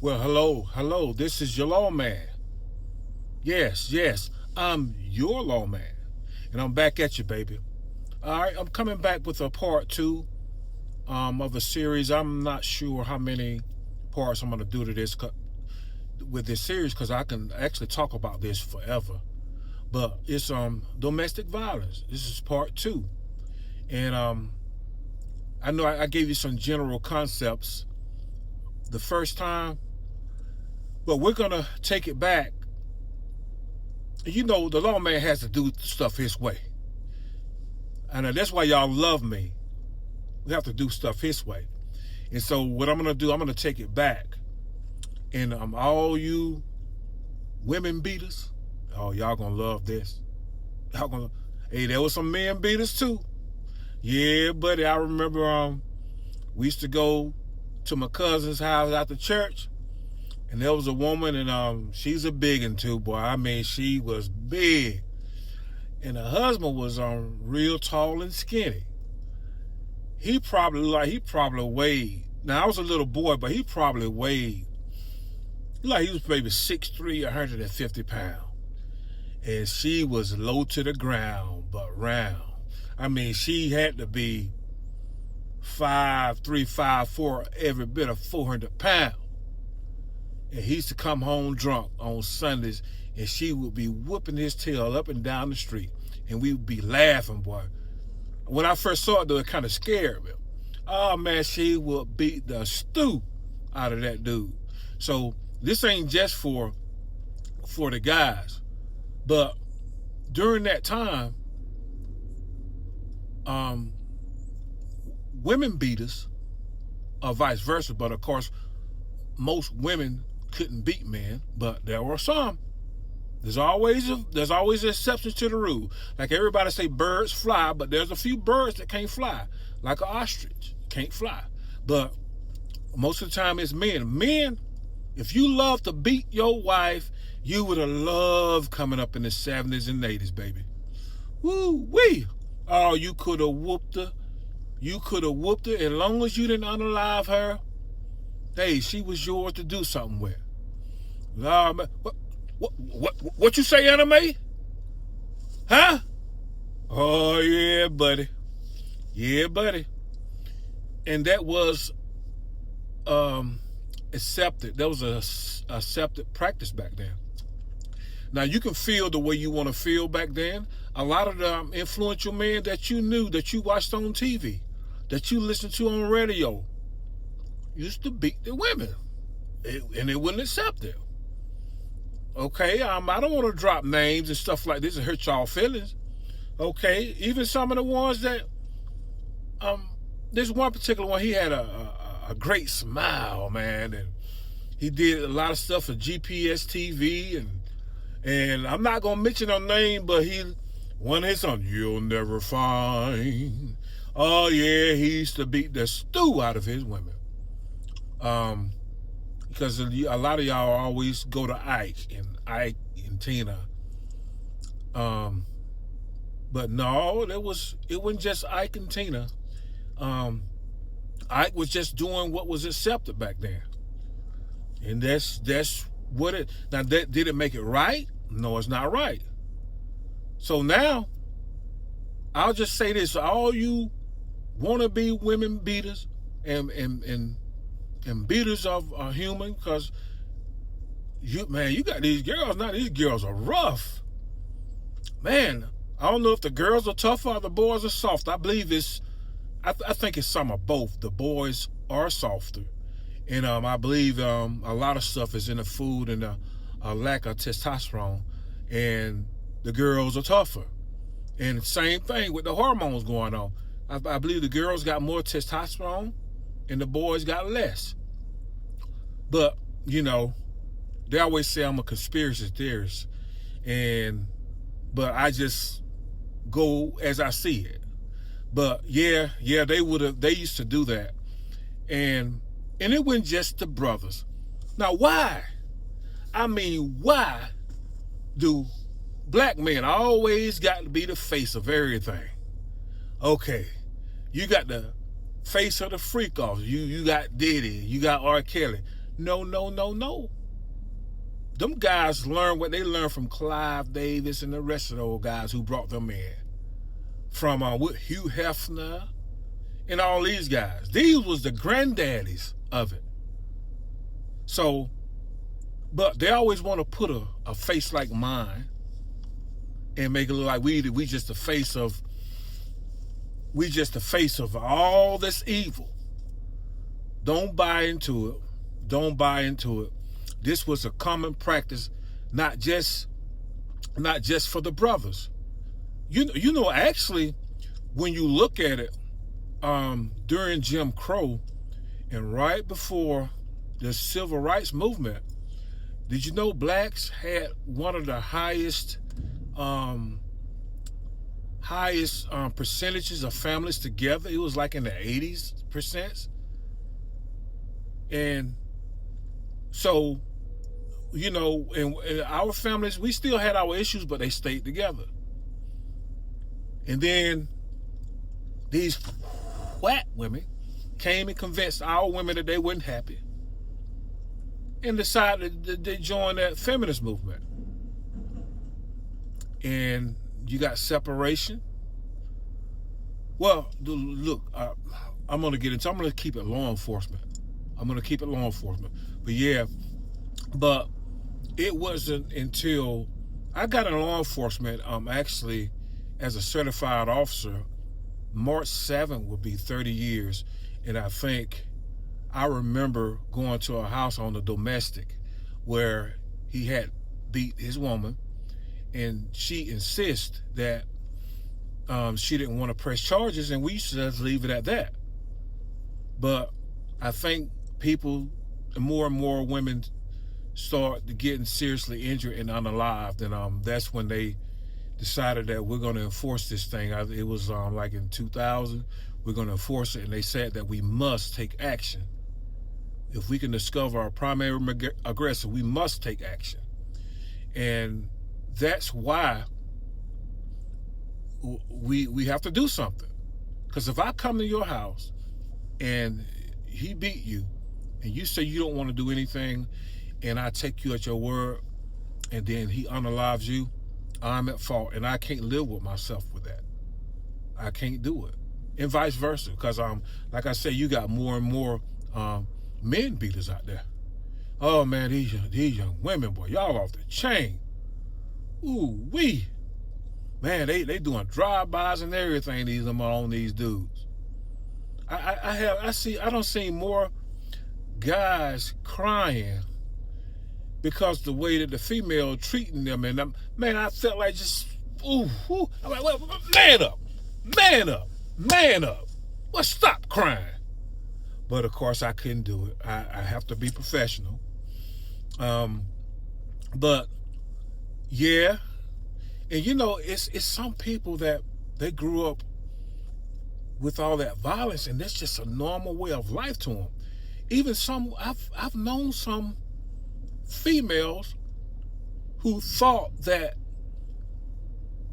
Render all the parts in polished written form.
Well, hello. This is your lawman. Yes, I'm your lawman, and I'm back at you, baby. All right, I'm coming back with a part two of a series. I'm not sure how many parts I'm gonna do to this with this series because I can actually talk about this forever. But it's domestic violence. This is part two, and I know I gave you some general concepts the first time, but we're gonna take it back. You know, the lawman has to do stuff his way. And that's why y'all love me. We have to do stuff his way. And so what I'm going to do, I'm going to take it back. And all you women beaters, oh, y'all going to love this. Y'all going to, hey, there was some men beaters too. Yeah, buddy, I remember we used to go to my cousin's house after church. And there was a woman, and she's a big one too, boy. I mean, she was big. And her husband was real tall and skinny. He probably weighed. Now I was a little boy, but he probably weighed like he was maybe 6'3", 150 pounds. And she was low to the ground, but round. I mean, she had to be 5'3", 5'4", every bit of 400 pounds. And he used to come home drunk on Sundays, and she would be whooping his tail up and down the street. And we would be laughing, boy. When I first saw it, though, it kind of scared me. Oh, man, she would beat the stew out of that dude. So this ain't just for the guys. But during that time, women beaters, or vice versa. But, of course, most women couldn't beat men, but there were some. There's always exceptions to the rule. Like everybody say birds fly, but there's a few birds that can't fly. Like an ostrich, can't fly. But most of the time it's men. Men, if you love to beat your wife, you would have loved coming up in the 70s and 80s, baby. Woo-wee. Oh, you could have whooped her. You could have whooped her as long as you didn't unalive her. Hey, she was yours to do something with. What you say, anime? Huh? Oh, yeah, buddy. Yeah, buddy. And that was accepted. That was a accepted practice back then. Now, you can feel the way you want to feel back then. A lot of the influential men that you knew, that you watched on TV, that you listened to on radio, used to beat the women, and they wouldn't accept it. Okay, I don't want to drop names and stuff like this and hurt y'all feelings. Okay, even some of the ones that, there's one particular one, he had a great smile, man, and he did a lot of stuff for GPS TV, and I'm not gonna mention her name, but one of his songs, "You'll Never Find." Oh yeah, he used to beat the stew out of his women. Because a lot of y'all always go to Ike and Tina. But no, it wasn't just Ike and Tina. Ike was just doing what was accepted back then. And that's what it. Now, did it make it right? No, it's not right. So now, I'll just say this: all you wannabe women beaters and beaters of a human, because you got these girls now. These girls are rough, man. I don't know if the girls are tougher or the boys are soft. I believe I think it's some of both. The boys are softer, and I believe a lot of stuff is in the food and a lack of testosterone, and the girls are tougher. And same thing with the hormones going on. I believe the girls got more testosterone and the boys got less. But, they always say I'm a conspiracy theorist. But I just go as I see it. But yeah, they used to do that. And it wasn't just the brothers. Now why? I mean, why do black men always got to be the face of everything? Okay, you got the face of the freak off. You got Diddy, you got R. Kelly. No, no, no, no. Them guys learned what they learned from Clive Davis and the rest of those guys who brought them in. From Hugh Hefner and all these guys. These was the granddaddies of it. So, but they always want to put a face like mine and make it look like we just the face of all this evil. Don't buy into it. Don't buy into it. This was a common practice, not just for the brothers. You know, actually, when you look at it, during Jim Crow and right before the Civil Rights Movement, did you know blacks had one of the highest percentages of families together? It was like in the 80%. And so, you know, in our families, we still had our issues, but they stayed together. And then these white women came and convinced our women that they weren't happy and decided that they joined that feminist movement. And you got separation. Well, look, I'm going to keep it law enforcement. But yeah, but it wasn't until I got in law enforcement, actually, as a certified officer, March 7th will be 30 years. And I think I remember going to a house on the domestic where he had beat his woman, and she insists that she didn't want to press charges, and we used to just leave it at that. But I think more and more women start getting seriously injured and unalived, and that's when they decided that we're going to enforce this thing. It was like in 2000, we're going to enforce it, and they said that we must take action. If we can discover our primary aggressor, we must take action. And that's why we have to do something. Because if I come to your house and he beat you, and you say you don't want to do anything, and I take you at your word, and then he unalives you, I'm at fault, and I can't live with myself with that. I can't do it. And vice versa, because like I say, you got more and more men beaters out there. Oh man, these young women, boy, y'all off the chain. Ooh wee, man, they doing drive-bys and everything. On these dudes. I don't see more guys crying because the way that the female treating them, and man, I felt like just I'm like, well, man up. Well, stop crying. But of course, I couldn't do it. I have to be professional. But yeah, and you know, it's some people that they grew up with all that violence, and that's just a normal way of life to them. Even some, I've known some females who thought that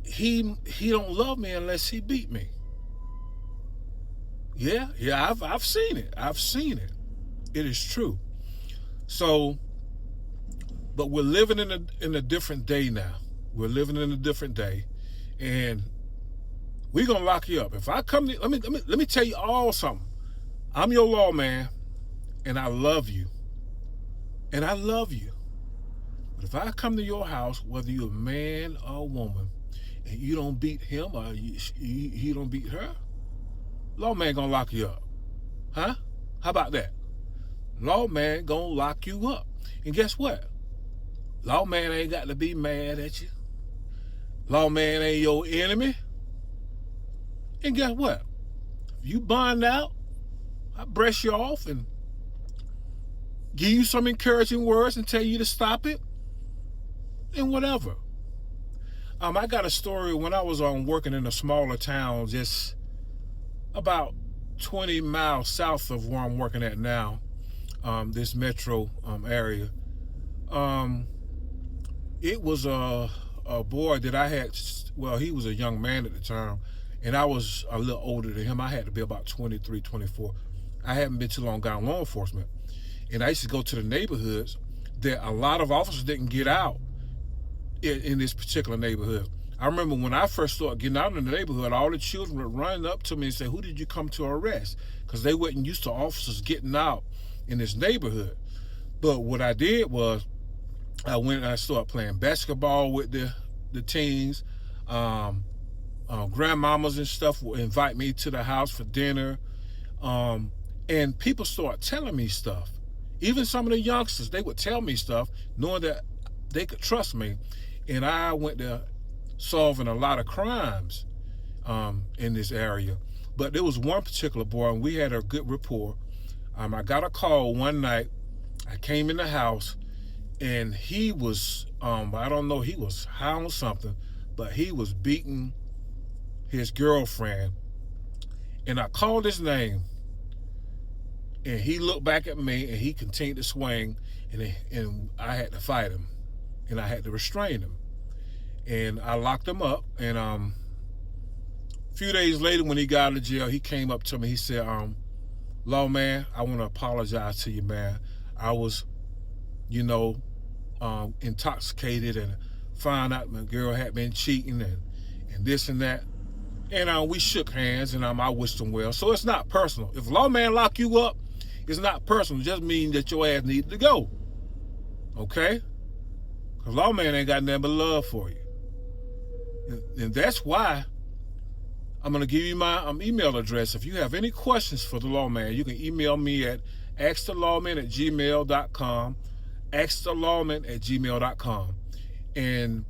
he don't love me unless he beat me. Yeah, I've seen it. It is true. So, but we're living in a different day now. We're living in a different day, and we're gonna lock you up. If I come to, let me tell you all something. I'm your lawman, and I love you. But if I come to your house, whether you're a man or a woman, and you don't beat him or he don't beat her, lawman gonna lock you up. Huh? How about that? Lawman gonna lock you up. And guess what? Lawman ain't got to be mad at you. Lawman ain't your enemy. And guess what? If you bond out, I brush you off and give you some encouraging words and tell you to stop it and whatever. I got a story when I was working in a smaller town just about 20 miles south of where I'm working at now, this metro area. It was a boy that I had, well, he was a young man at the time, and I was a little older than him. I had to be about 23, 24. I hadn't been too long got in law enforcement. And I used to go to the neighborhoods that a lot of officers didn't get out in this particular neighborhood. I remember when I first started getting out in the neighborhood, all the children would run up to me and say, "Who did you come to arrest?" Because they wasn't used to officers getting out in this neighborhood. But what I did was I went and I started playing basketball with the teens. Grandmamas and stuff would invite me to the house for dinner. And people started telling me stuff. Even some of the youngsters, they would tell me stuff knowing that they could trust me. And I went to solving a lot of crimes in this area. But there was one particular boy, and we had a good rapport. I got a call one night. I came in the house, and he was, I don't know, he was high on something, but he was beating his girlfriend. And I called his name, and he looked back at me, and he continued to swing, and I had to fight him, and I had to restrain him. And I locked him up, and a few days later when he got out of jail, he came up to me. He said, "Lawman, I want to apologize to you, man. I was, intoxicated and found out my girl had been cheating and this and that." And we shook hands, and I wished him well. So it's not personal. If Lawman lock you up, it's not personal. It just means that your ass needed to go. Okay? Because Lawman ain't got nothing but love for you. And that's why I'm going to give you my email address. If you have any questions for the Lawman, you can email me at askthelawman@gmail.com, askthelawman@gmail.com. And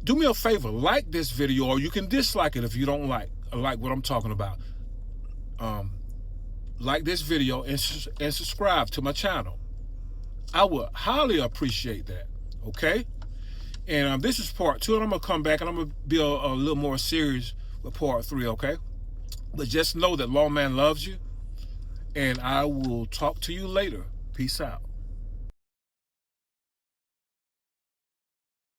do me a favor, like this video, or you can dislike it if you don't like what I'm talking about. Like this video and subscribe to my channel. I would highly appreciate that, okay? And this is part 2, and I'm going to come back, and I'm going to be a little more serious with part 3, okay? But just know that Lawman loves you, and I will talk to you later. Peace out.